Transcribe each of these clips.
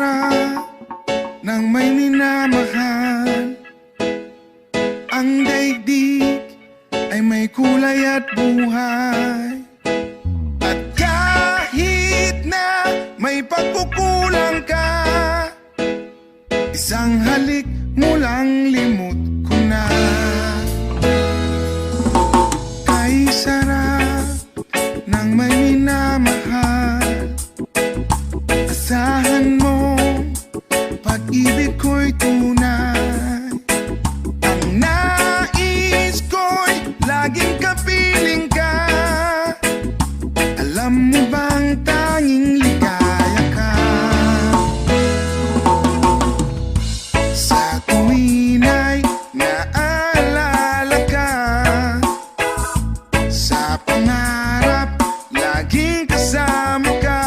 sarap ng may minamahal. Ang daigdig ay may kulay at buhay. At kahit na may pagkukulang ka, isang halik mo lang limot ko na. Kay sarap ng may minamahal, asahan mo pag-ibig ko'y tunay. Ang nais ko'y laging kapiling ka. Alam mo bang tanging ligaya ka sa tuwin ay naalala ka. Sa pangarap laging kasama ka.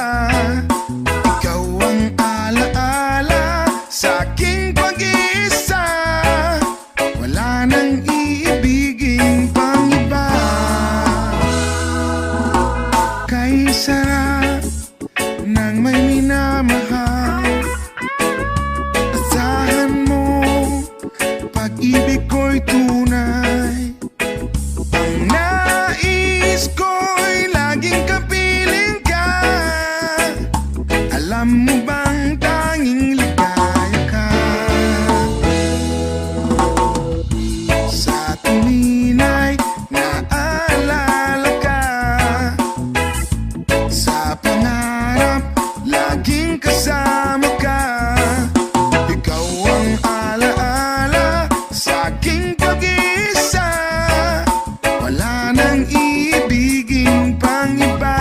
Ikaw ang alaala sa aking pag-iisa. Wala nang iibigin pang iba. Kay sarap ng may minamahal, asahan mo pag-ibig ko'y tunay. Ang nais ko'y laging kapiling ka. Alam mo bang tanging ligaya ka sa tuwin ay naalala ka. Sa pangarap laging kasama ka. Ikaw ang alaala sa aking pag-iisa. Wala nang iibigin pang iba.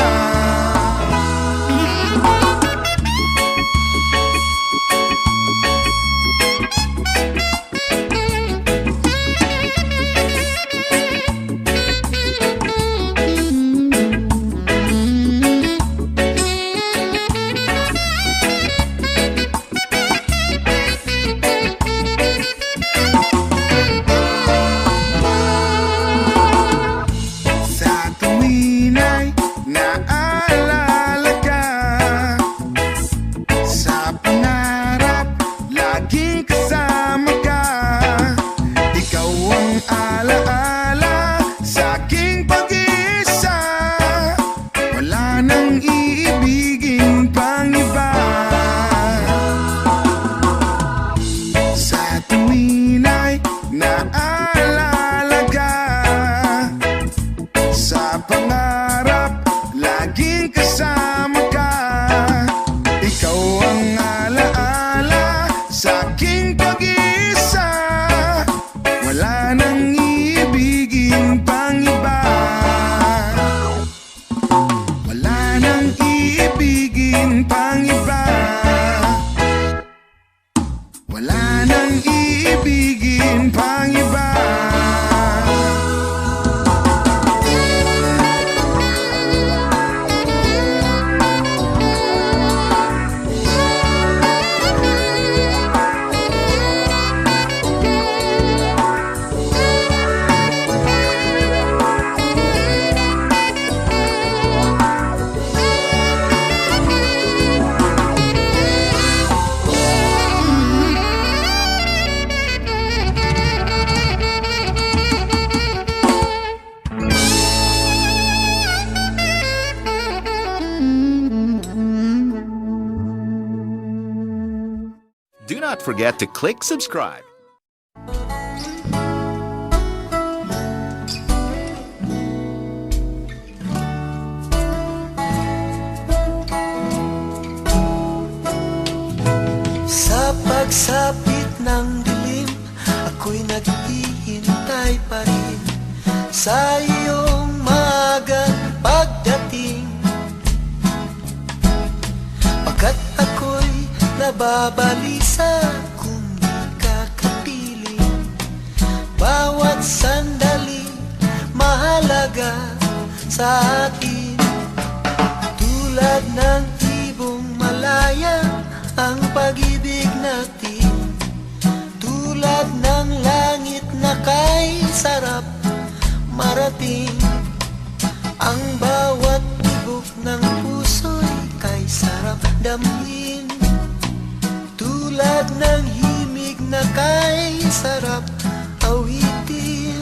Sa tuwin ay naalala ka. Sa pangarap laging kasama ka. Ikaw ang alaala sa aking pag-iisa. Wala nang iibigin pang iba. Sa tuwin ay naalala ka. Sa pangarap laging kasama ka. Ikaw ang alaala sa aking pag-iisa. Wala nang iibigin pang iba. Wala nang iibigin pang iba. Wala nang iibigin pang iba. Do not forget to click subscribe. Sa pagsapit ng dilim, ako'y naghihintay pa rin sa iyong maagang pagdating. Pagkat ako'y nababalisa kung di ka kapiling. Bawat sandali mahalaga sa akin. Tulad ng ibong malaya ang pag-ibig natin. Tulad ng langit na kay sarap marating. Ang bawat tibok ng puso'y kay sarap damhin. Tulad ng himig na kay sarap awitin.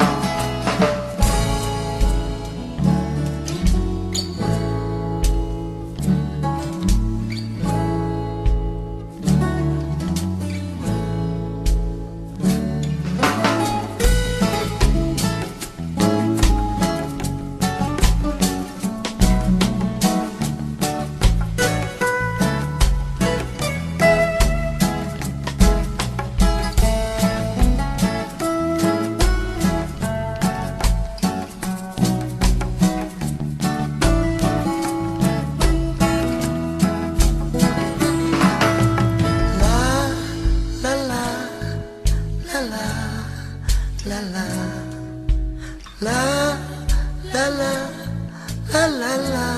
La la la la la la la la.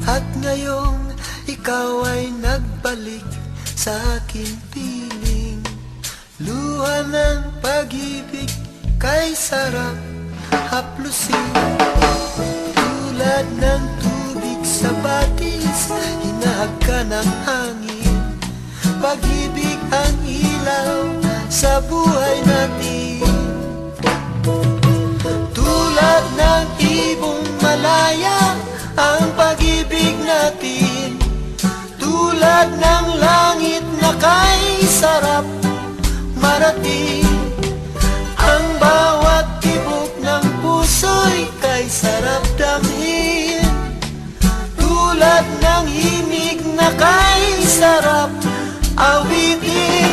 At ngayong ikaw ay nagbalik sa aking piling, luha ng pag-ibig kay sarap haplusin. Tulad ng tubig sa batis, hinahag ka ng hangin. Pag-ibig ang ilaw sa buhay natin. Tulad ng ibong malaya ang pag-ibig natin. Tulad ng langit na kay sarap marating. Ang bawat tibok ng puso'y kay sarap damhin. Tulad ng himig na kay sarap awitin.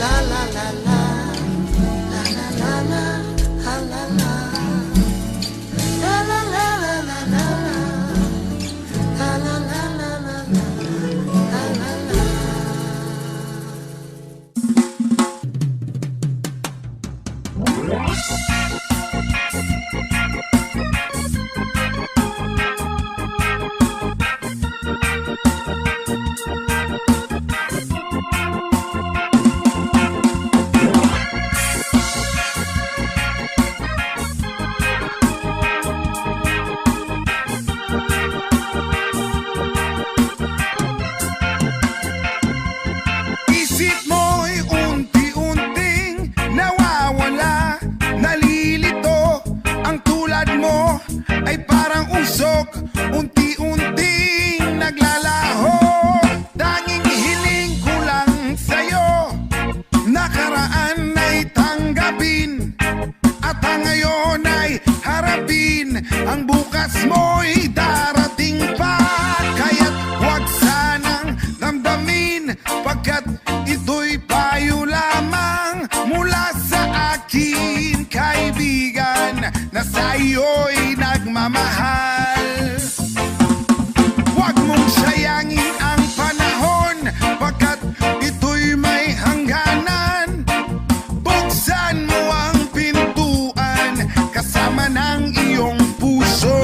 La la la la, la la la la, la la la, la la la la la la, la la la la la, la la la. Isip mo'y unti-unting nawawala, nalilito. Ang tulad mo ay parang usok, unti-unting naglalaho. Tanging hiling ko lang sa'yo, nakaraan ay tanggapin, at ang ngayon ay harapin. Ang bukas mo'y darating pa, kaya't huwag sanang damdamin, pagkat ito'y payo lamang mula sa akin, kaibigan, na sa'yo'y nagmamahal. Huwag mong sayangin ang panahon, pagkat ito'y may hangganan. Buksan mo ang pintuan kasama ng iyong puso.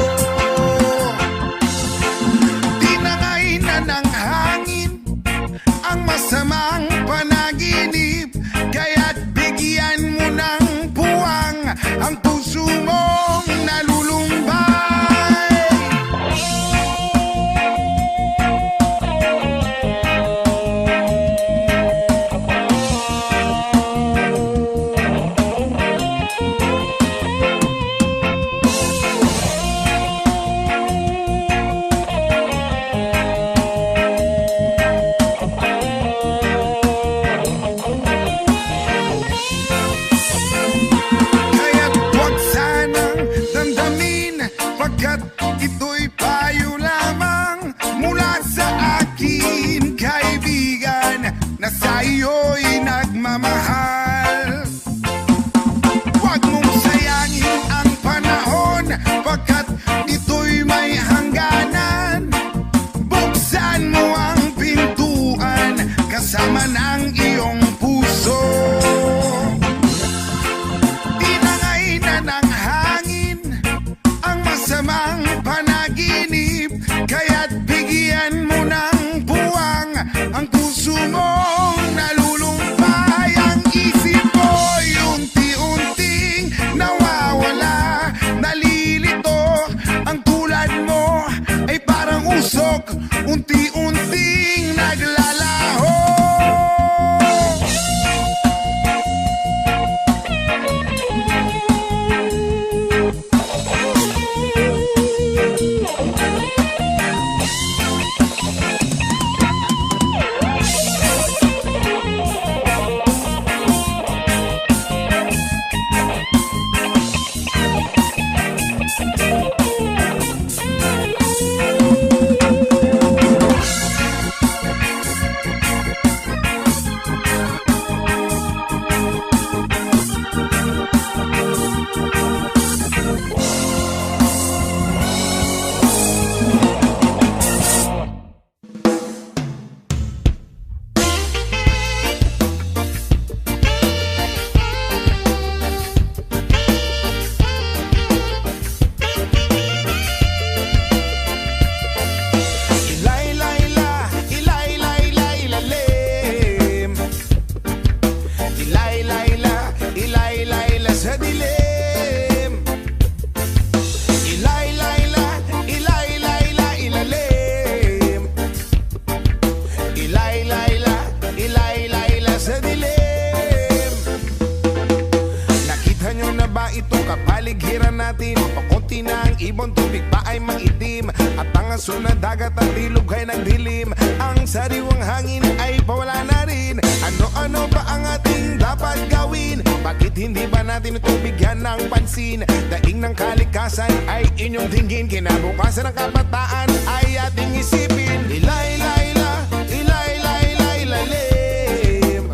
dagat at ilog ay nagdilim. Ang sariwang hangin ay pawala na rin. Ano-ano ba ang ating dapat gawin? Bakit hindi ba natin ito bigyan ng pansin? Daing ng kalikasan ay inyong tingin. Kinabukasan ng kabataan ay ating isipin. Ilay-layla, ilay-layla, ilalim.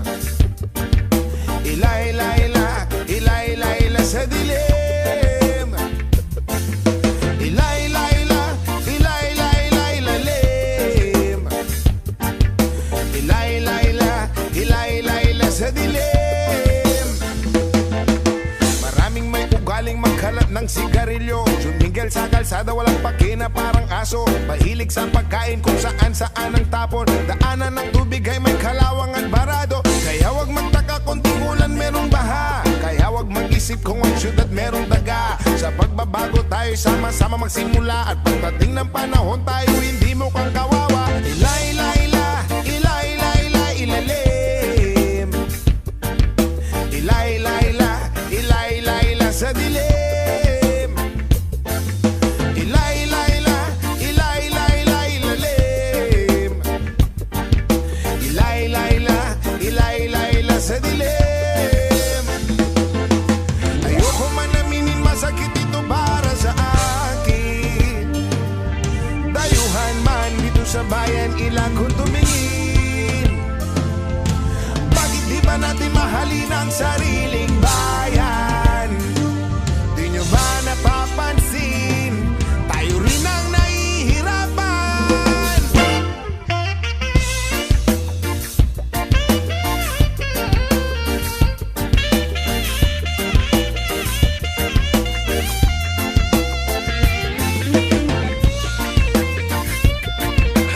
Ilay-layla, ilay-layla sa dilim. Ilay-layla, ilay-layla, ilalim. Ilay-layla, ilay-layla sa dilim. Maraming may ugaling magkalat ng sigarilyo. Sumingil sa kalsada, walang pakina parang aso. Mahilig sa pagkain kung saan-saan ang tapon. Daanan ng tubig ay may kalawang at barado. Kaya wag magtaka kung tingulan merong baha. Kaya wag mag-isip kung ang syudad merong daga. Sa pagbabago tayo sama-sama magsimula. At pagdating ng panahon tayo hindi mo kang kawawa. Ilay-layla, ilay-layla, ilalim. Ilay-layla, ilay-layla sa dilim. Ilay-layla, ilay-layla, ilalim. Ilay-layla, ilay-layla sa dilim. Ayoko man aminin, masakit ito para sa akin. Dayuhan man dito sa bayan, ilang kung tumingin. Bakit di ba natin mahalin ang sariling bayan? Di nyo ba napapansin? Tayo rin ang nahihirapan.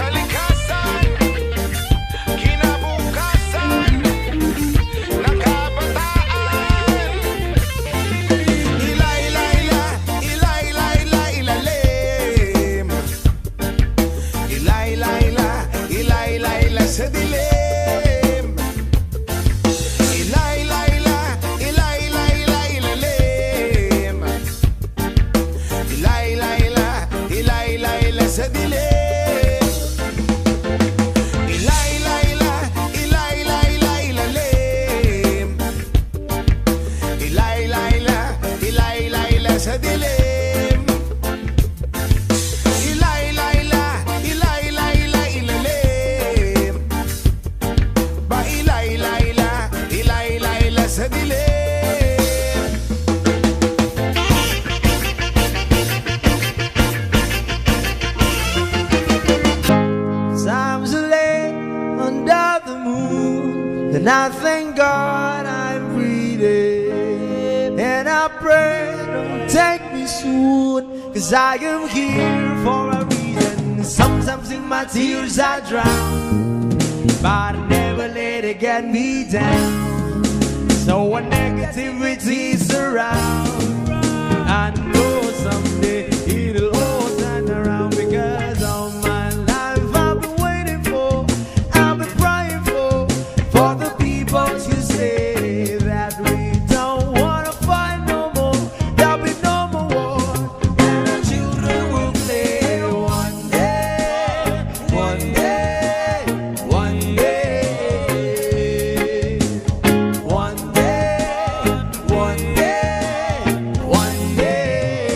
Kalikasan, kinabukasan ng kabataan. Ilay-layla, ilay-layla, ilalim. Ilay-layla, ilay-layla sa dilim. Ilay-layla, ilay-layla, ilalim. Ilay-layla, ilay-layla sa dilim. Ilay-layla, ilay-layla, ilalim. Ilay-layla, ilay-layla sa dilim. Ilay-layla, ilay-layla, ilalim. Ba ilay-layla, ilay-layla sa dilim. Times are late under the moon, and I thank God I'm breathing. And I pray don't take me soon, 'cause I am here for a reason. Sometimes in my tears I drown, but I never let it get me down. So when negativity surround, I know someday it'll all turn around. Because all my life I've been waiting for, I've been praying for the people to say that we don't wanna fight no more. There'll be no more war, and our children will play one day, one day, one day, one day, one day, one day.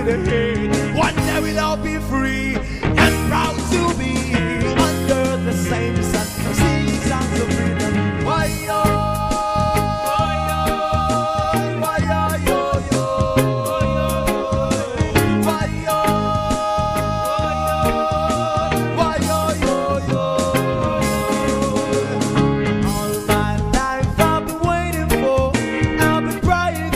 straight ahead. One day we'll all be free and proud to be under the same sun, singing songs of freedom. Why yo, why yo, yo, yo, why yo, why yo, yo, yo. All my life I've been waiting for, I've been crying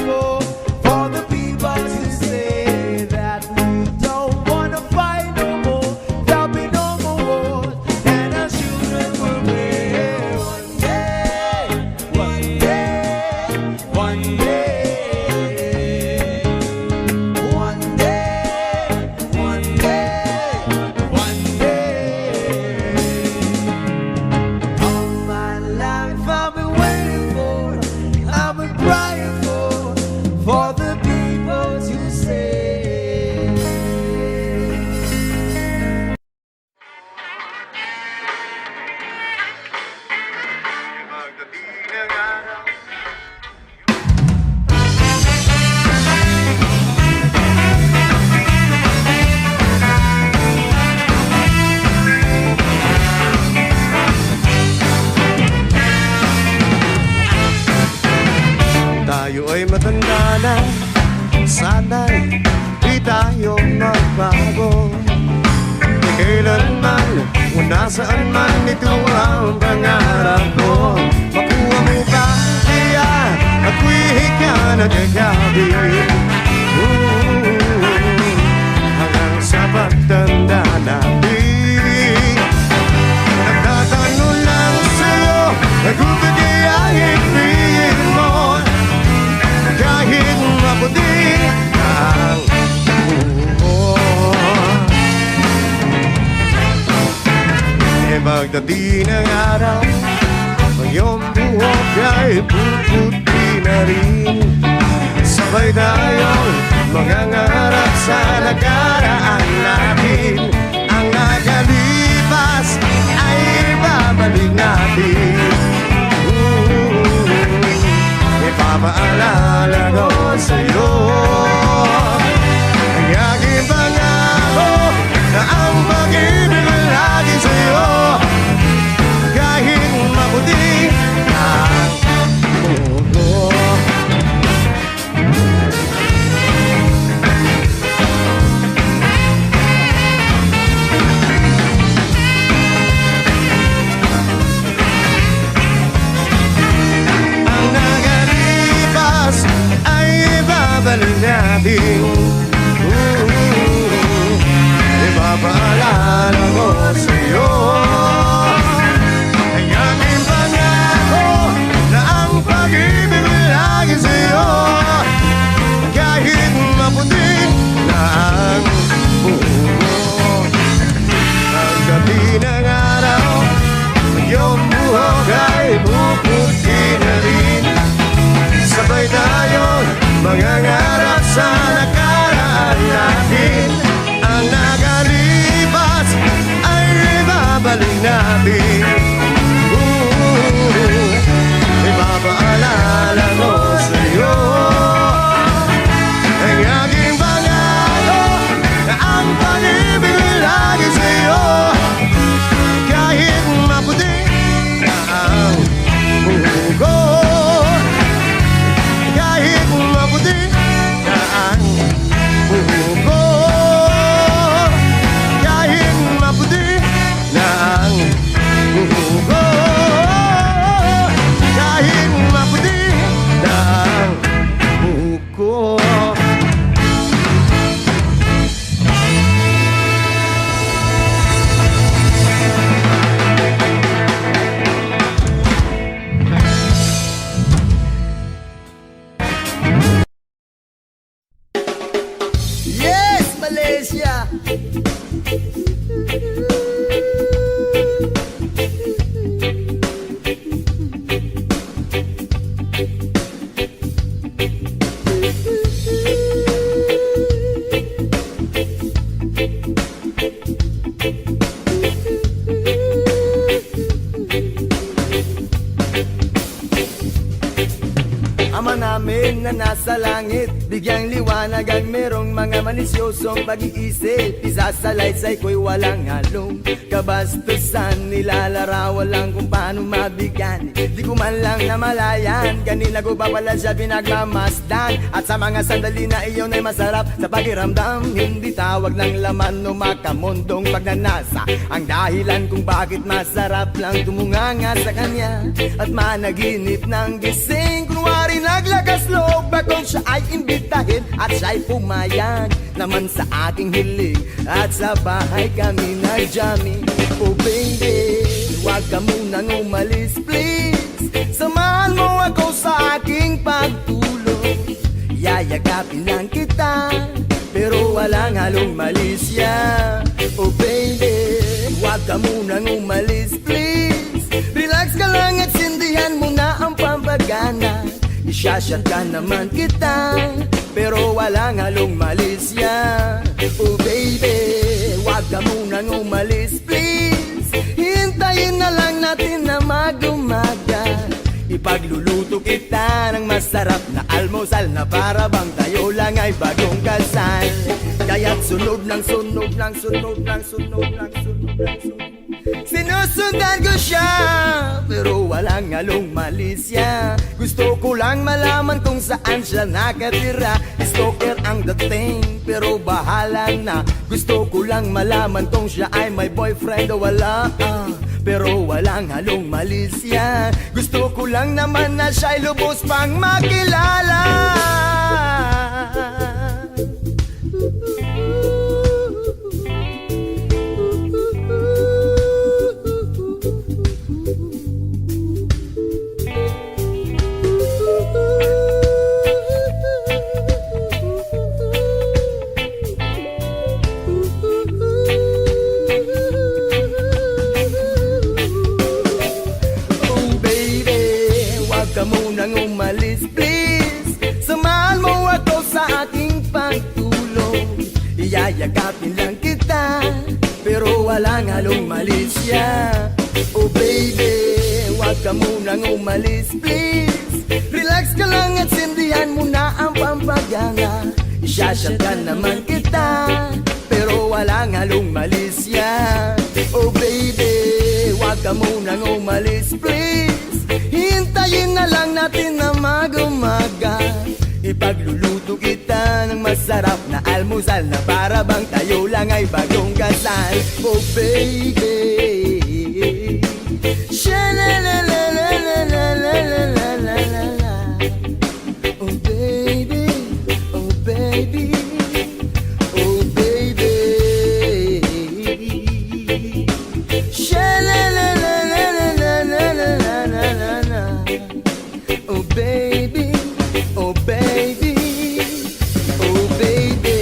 for the people to say that we don't wanna fight no more. There'll be no more wars, and our children will live one day, one day, one day, one day, one day, one day. All my life I've been waiting for, I've been crying for the people to say. Tayo ay matanda na, sana'y di tayo magbago. Di kailanman, kung nasaan man, ito ang pangarap ko. Makuha mo ba kaya, ako'y hika na kagabi. Hanggang sa pagtanda natin, nagtatanong lang sa'yo, kung kaya ibigin mo. Kahit maputi ang buhok, e pagdating ng araw, ang iyong buhok ay puputi na rin. Sabay tayong mangangarap sa nakaraan natin. Ang nakalipas ay babalik natin. Ipapaalala ko sa'yo ang aking pangako na ang pag-ibig ay lagi sa'yo. Kahit maputi ang buhok, ang nakalipas ay ibabalik natin. Ipapaalala ko sa'yo ang aking pangako na ang pag-ibig ay lagi sa'yo. Kahit maputi na ang buhok, pagdating ng araw, ang iyong buhok ay puputi na rin. Sabay tayong mangangarap sa nakaraan natin. Ang nakalipas ay ibabalik natin. Ipapaalala ko sa'yo ang aking pangako na ang pag-ibig ay lagi sa'yo. Kahit maputi na ang buhok, kahit maputi na ang buhok, kahit maputi na ang buhok, kahit maputi na ang buhok. Yes, Malaysia! Ama namin na nasa langit. Bigyang liwanag ang merong mga manisyosong pag-iisip. Isasalaysay ko'y walang halong kabastusan. Nilalarawan lang kung paano mabigyan. Di ko man lang namalayan, kanina ko pa pala siya pinagmamasdan. At sa mga sandali na iyon ay masarap sa pakiramdam. Hindi tawag ng laman o makamundong pagnanasa ang dahilan kung bakit masarap lang tumunganga sa kanya. At managinip ng gising, kunwari naglakas loob akong siya ay imbitahin. At siya'y pumayag naman sa aking hiling. At sa bahay kami nag-jamming. Oh baby, huwag ka munang umalis please. Samahan mo ako sa aking pagtulog. Yayagapin lang kita, pero walang halong malisya. Oh baby, huwag ka munang umalis please. Relax ka lang at sindihan mo na ang pampagana. Isyashot ka naman kita, pero walang halong malisya. Oh baby, huwag ka munang umalis please. Hintayin na lang natin na mag-umaga. Ipagluluto kita ng masarap na almusal na para bang tayo lang ay bagong kasal. Kaya't sunod ng sunod ng sunod ng sunod ng sunod ng sunod. Sinusundan ko siya, pero walang halong malisya. Gusto ko lang malaman kung saan siya nakatira. Stalker ang dating, pero bahala na. Gusto ko lang malaman kung siya ay may boyfriend o wala. Pero walang halong malisya. Gusto ko lang naman na siya'y lubos pang makilala. Ka munang umalis please. Samahan mo ako sa aking pagtulog. Iyayagapin lang kita, pero walang halong malisya. Oh baby, huwag ka munang umalis please. Relax ka lang at sindihan mo na ang pampagana. Isyashot ka naman kita, pero walang halong malisya. Oh baby, huwag ka munang umalis please. Hintayin na lang natin na mag-umaga. Ipagluluto kita ng masarap na almusal na para bang tayo lang ay bagong kasal. Oh baby, sha-la-la-la-la-la-la-la-la-la-la. Oh baby, oh baby, oh baby, sha-la-la-la-la-la-la-la-la-la. Oh baby, oh baby, oh baby.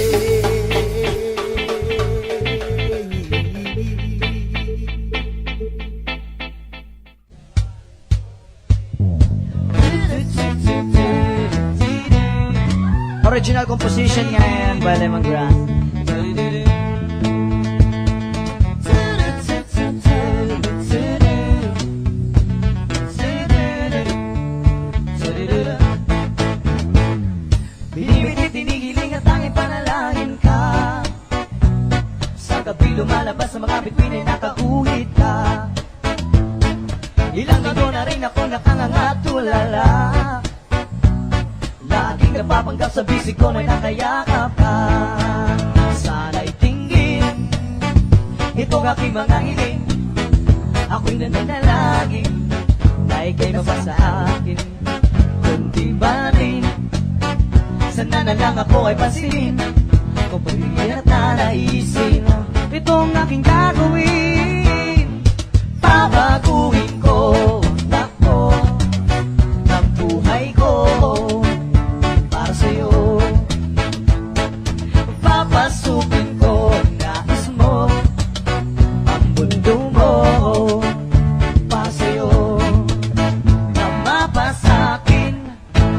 Original composition nga yan by Lemongrass. Tinigil at tanging panalangin ka. Sa gabi lumalabas sa mga bituin ay nakaguhit ka. Ilang linggo na rin ako nakangangatulala. Laging napapanggap sa bisig ko na'y nakayakap ka. Sana'y tinggin itong aking mga hiling. Ako'y nananalangin na ika'y mabasa akin. Kundi ba rin sana na lang ako ay pansinin kung pagiging at nanaisin itong aking gagawin. Babaguhin ko takbo ng buhay ko para sa'yo. Papasukin ko nais mo ang mundo mo para sa'yo. Na mapasakin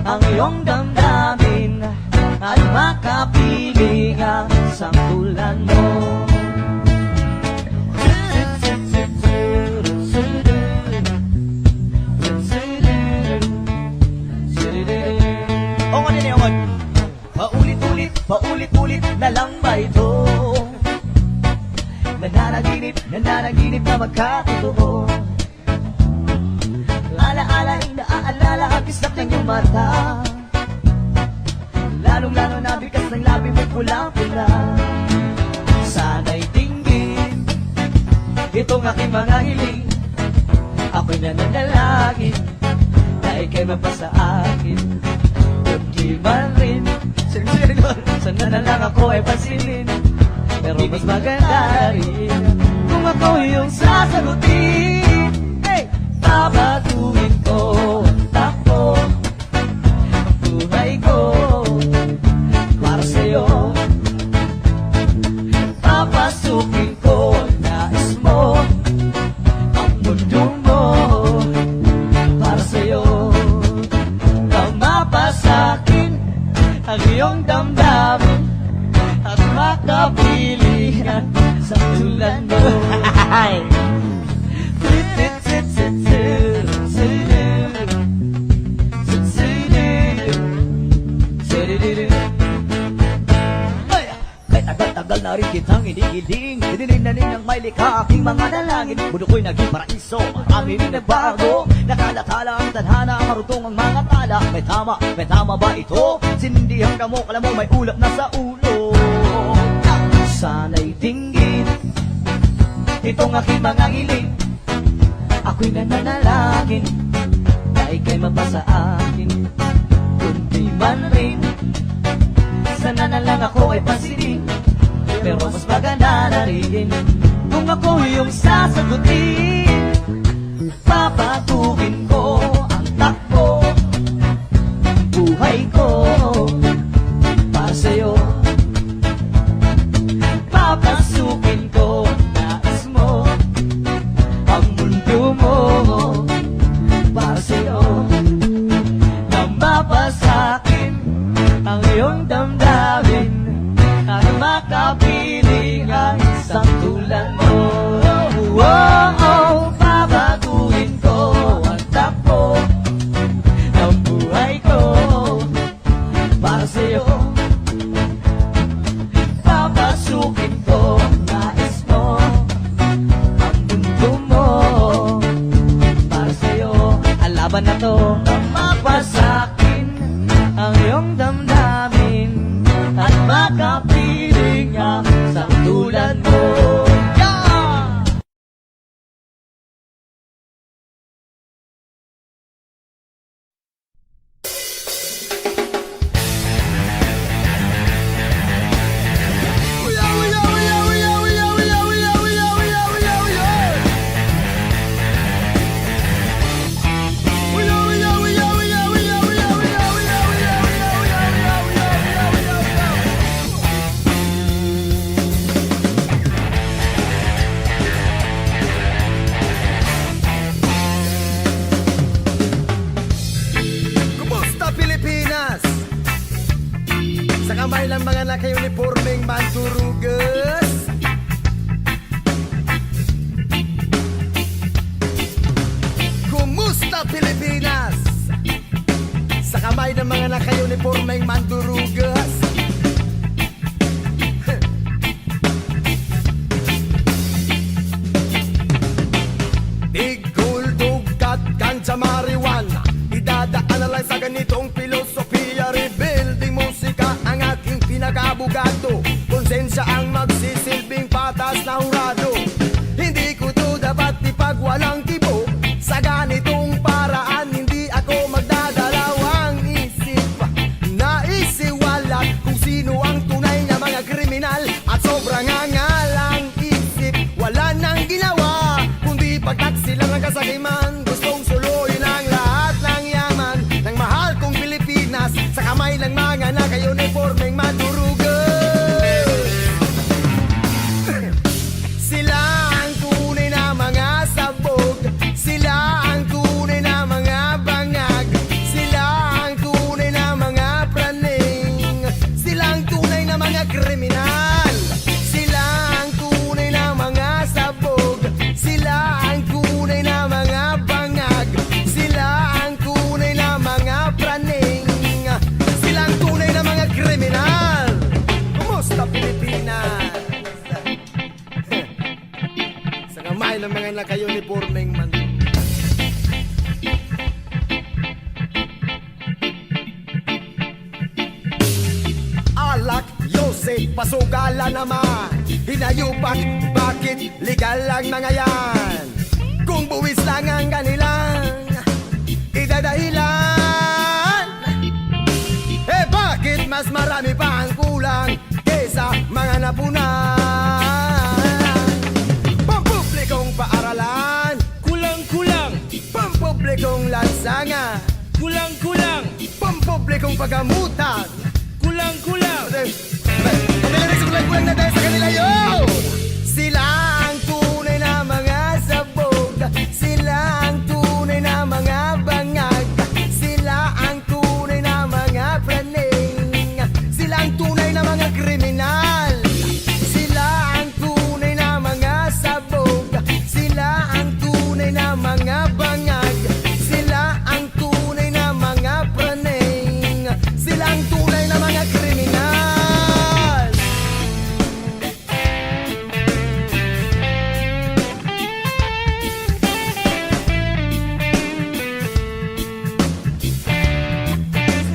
ang iyong damdamin at makapiling ang sangkulan mo. na lang ba ito? Nananaginip na magkatotoo. Alaala, naaalala ang kislap ng iyong mata. Lalong-lalo na bigas ng labi mo'y pulang-pula. Sana'y tingin itong aking mga hiling. Ako'y nananalangin na ika'y mapasa akin. Kundi man rin sana na lang ako ay pansinin. Pero mas maganda rin kung ako yung sasagutin. Hey! Babatuhin ko ang takbo ang buhay ko para sa'yo. Papasukin ko ang nais mo, ang mundo mo para sa'yo. Nang mapasakin ang iyong damdamin at makabilihan sa tulad mo. Kahit tagal na rin kitang inigiling, dinilig na rin ng may likha aking mga dalangin. Mundo ko'y naging paraiso, marami rin nagbago. Nakalatala ang tadhana, marutong ang mga tala. May tama ba ito? Sindihan ka mo, kala mo may ulap na sa ulo. Sana'y tingin itong aking mga hiling. Ako'y nananalangin na ika'y mapasa akin. Kundi man rin sana na lang ako ay pansinin. Pero mas maganda na rin kung ako yung sasagutin. Papatukin ko ang takbo ang buhay ko para sa'yo. Papasukin ko ang nais mo, ang mundo mo para sa'yo. Nang mapasakin ang iyong damdamin at makapiling ang isang tulad mo. Babaguhin ko ang takbo ng buhay ko para sa'yo. Papasukin ko ang nais mo, ang mundo mo para sa'yo. Ang laban na to nang mapasakin ang iyong damdamin at makapiling ang isang tulad mo. Kumusta Pilipinas? Sa kamay ng mga naka-uniformeng mandurugas. Kumusta Pilipinas? Sa kamay ng mga naka-uniformeng mandurugas. Tigul, dugat, ganja, marijuana. Idadaan na lang sa ganitong filosofiya. Rebuilding musika ang aking pinag-abugado. Konsensya ang magsisilbing patas na hurado. Hindi ko to dapat ipagwalang kibo. Sa ganitong paraan hindi ako magdadalawang isip. Naisiwalat kung sino ang tunay na mga kriminal. At sobrang angalang isip. Wala nang ginawa kundi pagtaksilang ang kasakiman. Gustong suluyin ang lahat ng yaman ng mahal kong Pilipinas sa kamay ng mga naka-uniformeng mandurugas. Sila ang tunay na mga sabog. Sila ang tunay na mga bangag. Sila ang tunay na mga praning. Sila ang tunay na mga kriminal. Sila ang tunay na mga sabog. Sila ang tunay na mga kriminal. Sa kamay ng mga naka-uniformeng man. Alak, Yosef, pasugala naman. Hinayupak, bakit legal ang mga yan? Kung buwis lang ang kanilang idadahilan, eh bakit mas marami pa ang kulang kesa mga napunan? Pampublikong paaralan, Kulang-kulang, pampublikong lansangan, kulang-kulang, pampublikong pagamutan. kulang-kulang. Kulang na dahil sa kanila yun. Sila ang tunay na mga sabog, sila ang tunay na mga bangag, sila ang tunay na mga praning, sila ang tunay na mga kriminal, sila ang tunay na mga sabog, sila ang tunay na mga bangag, sila ang tunay na mga praning, sila ang tunay na mga kriminal.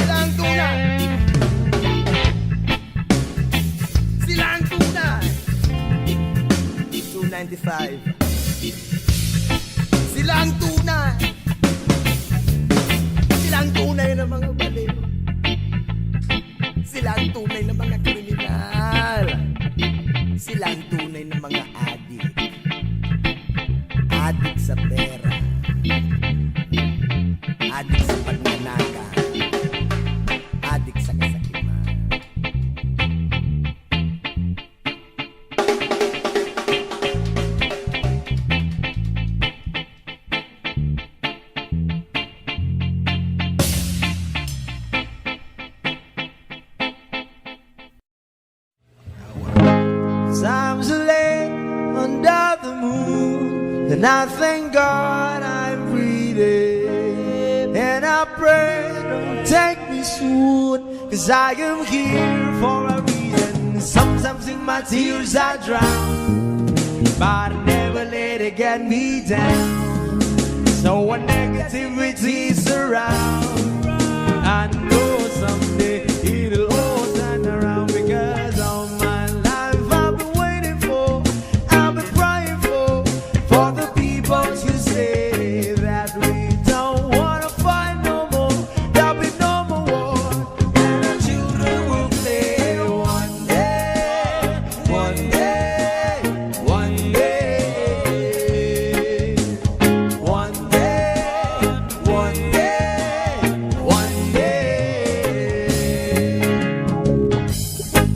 Silang tunay. Silang tunay. 295. Silang tunay. Silang tunay na mga baliw. Silang tunay na mga kriminal. Silang tunay na mga adik. Adik sa pera. Adik sa pagnanaka. Adik sa kasakiman. Times are late under the moon, and I thank God I'm breathing. And I pray, don't take me soon, 'cause I am here for a reason. Sometimes in my tears I drown, but I never let it get me down. So when negativity surround, I know someday it'll all turn around, because all my life I've been waiting for, I've been crying for the people to say that we don't wanna fight no more, there'll be no more war, and our children will play one day, one day, one day, one day, one day, one day.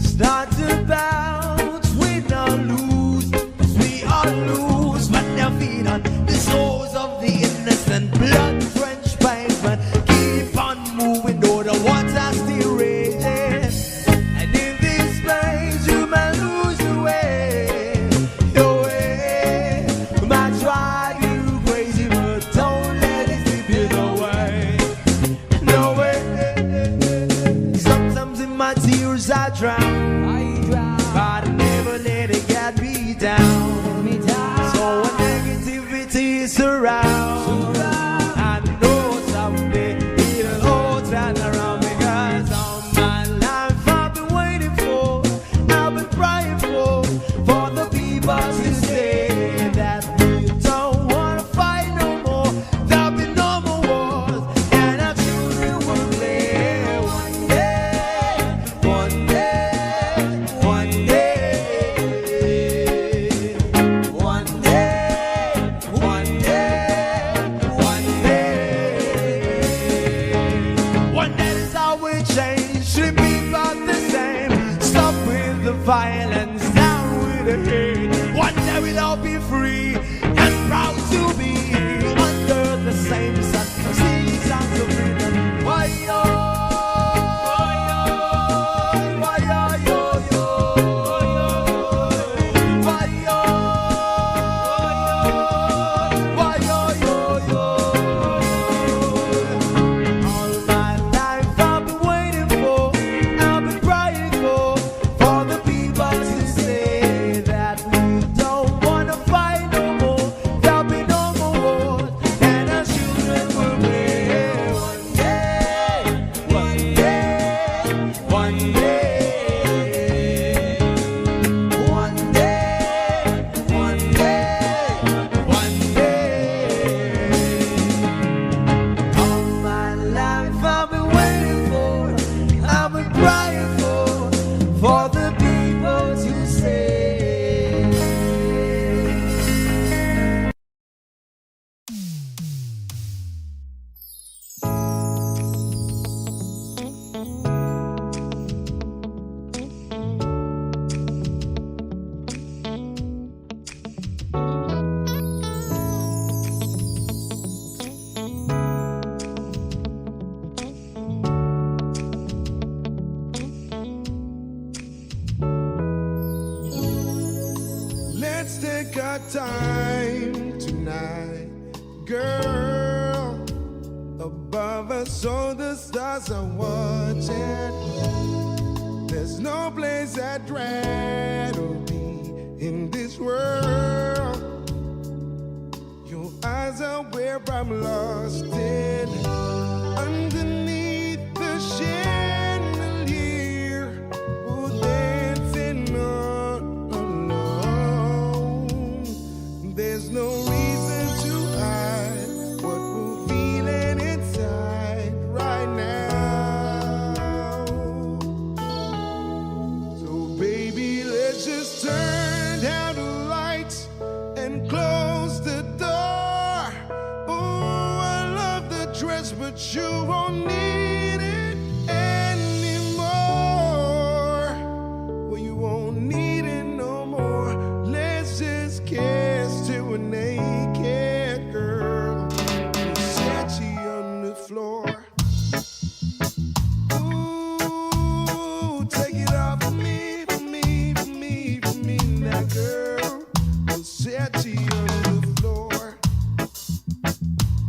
Start to bounce, we don't lose, 'cause we all lose, but their feet on the souls of the innocent, blood-drenched pavement. Keep on moving, though the water's still raging. And in this place, you may lose your way, your way. Might drive you crazy, but don't let it slip you away. No way. Sometimes in my tears I drown, but I never let it get me down. So when negativity surrounds, I know someday it'll all turn around, because all my life I've been waiting for, I've been crying for the people to say that we don't wanna fight no more, there'll be no more wars, and our children will play one day, one day, one day, one day, one day, one day. One day is how we change, should be about the same. Stop with the violence, down with the hate. One day we'll all be free and proud to be under the same sun. Sing songs of freedom. Why yo? Why yo yo yo? Why yo? Why yo yo yo? All my life I've been waiting for, I've been crying for the people to let's take our time tonight, girl. Above us, all the stars are watching. There's no place I'd rather be in this world. Your eyes are where I'm lost in. Underneath the chandelier, we're dancing all alone. There's no reason to hide what we're feeling inside right now. So baby, let's just turn down the lights and close the door. Oh, I love the dress, but you won't need it anymore. Well, you won't need it no more. Let's just kiss till we're naked, girl. Versace on the floor. Ooh, take it off for me, for me, for me, for me now, girl. Versace on the floor.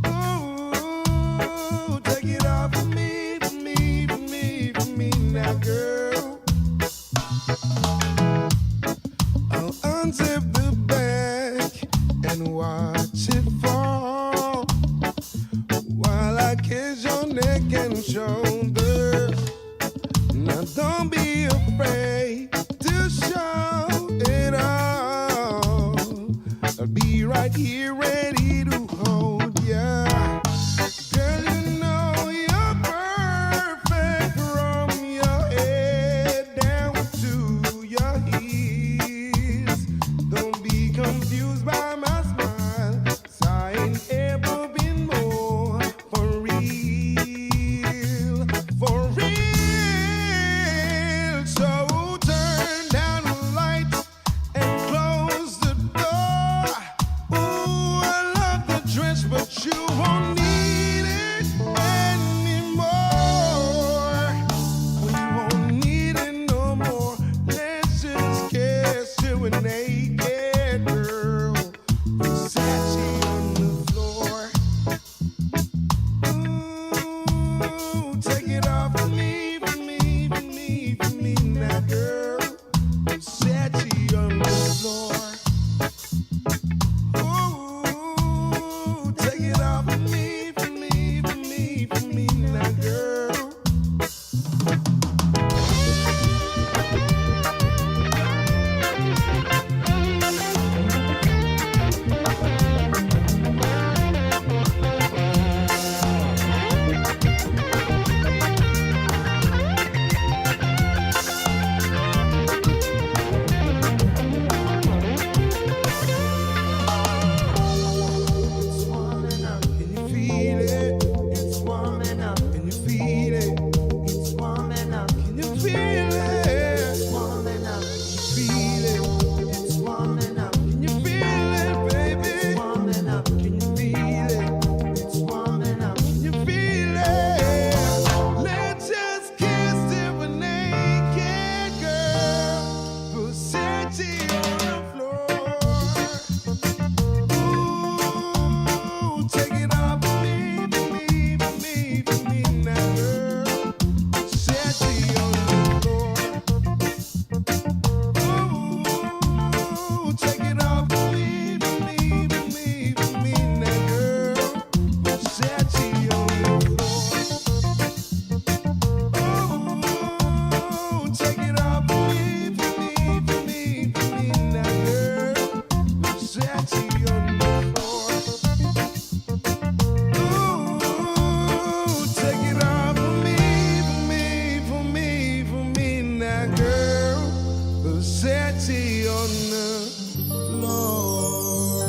Ooh, take it off for me, for me, for me, for me now, girl. I'll unzip the back and watch it fall while I kiss your neck and shoulder. Now don't be afraid to show it all. I'll be right here ready to hold ya. Girl, you know you're perfect from your head down to your heels. Don't be confused by my smile. 'Cause I ain't ever been more for real, for real. So turn down the lights and close the door. Ooh, I love the dress, but you won't need it anymore. Well, you won't need it no more. Let's just kiss till we're naked, girl. Versace on the floor. Ooh, take it off for me, for me, for me, for me now, girl. Versace on the floor. Ooh, take it off for me, for me, for me, for me now, girl. It's warming up, can you feel it? It's warming up, can you feel it? It's warming up, can you feel it? It's warming up, can you feel it? It's warming up, can you feel it, baby? It's warming up, can you feel it? It's warming up, can you feel it? Let's just kiss till we're naked, girl. Versace on the floor. Ooh, take it off for me, for me, for me, for me now, girl. Versace on the floor. Ooh, take it off for me, for me, for me, for me now, girl. Versace on the floor. Ooh, take it off for me, for me, for me, for me now, girl. Versace on the floor. Ooh, take it off for me, for me, for me, for me now, girl. Versace on the floor.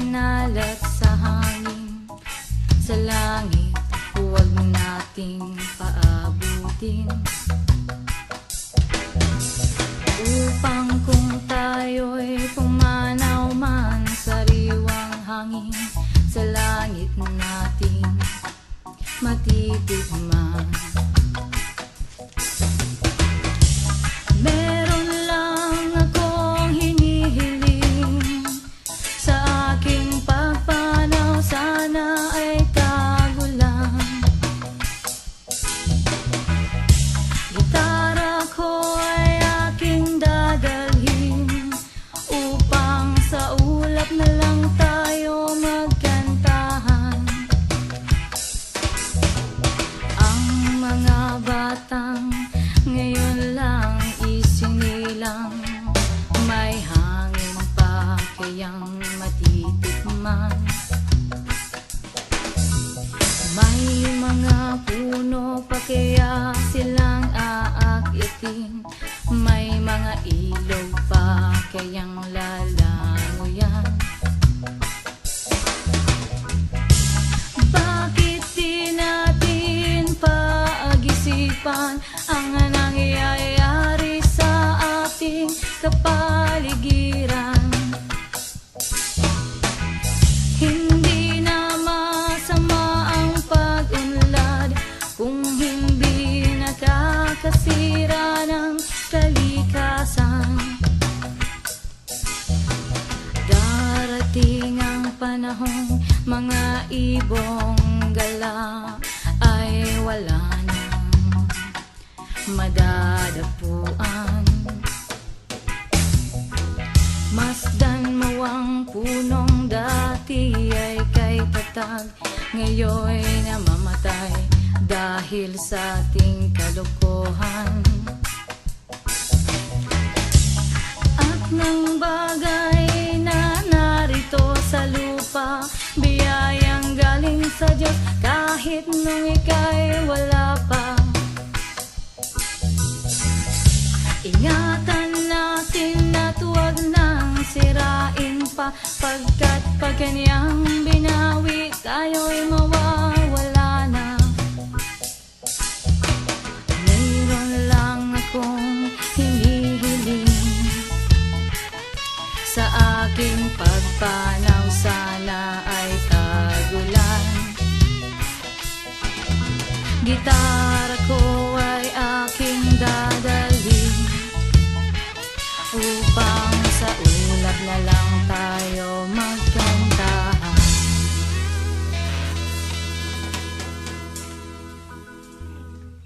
kinalat sa hangin. Sa langit, huwag nating paabutin, upang kung tayo'y pumanaw man sa riwang hangin, sa langit natin matitigman. Meron lang akong hinihiling sa aking pagpanaw, sana ay tagulan. Gitara ko ay aking dadalhin, upang sa ulap na lang tayo magkantahan. Ang mga batang ngayon lang isinilang, may hangin pa kayang matitikman. May mga puno pa kaya silang aakyatin, may mga ilog pa kayang lalangoyan. Bakit di natin pag-isipan ang nangyayari sa ating kapaligiran? Hindi na masama ang pag-unlad kung hindi nakakasira ng kalikasan. Darating ang panahong mga ibong gala ay wala nang madadapuan. Masdan mo ang punong dati ay kay tatag, ngayon namamatay dahil sa ating kalokohan. At ng bagay na narito sa lupa, biyayang galing sa Diyos kahit nung ika'y wala pa. Ingatan natin at huwag nang sirain pa, pagkat pag kanyang binawi tayo'y mawawala na. Mayroon lang akong hinihiling sa aking pagpanaw, sana ay tagulan. Gitara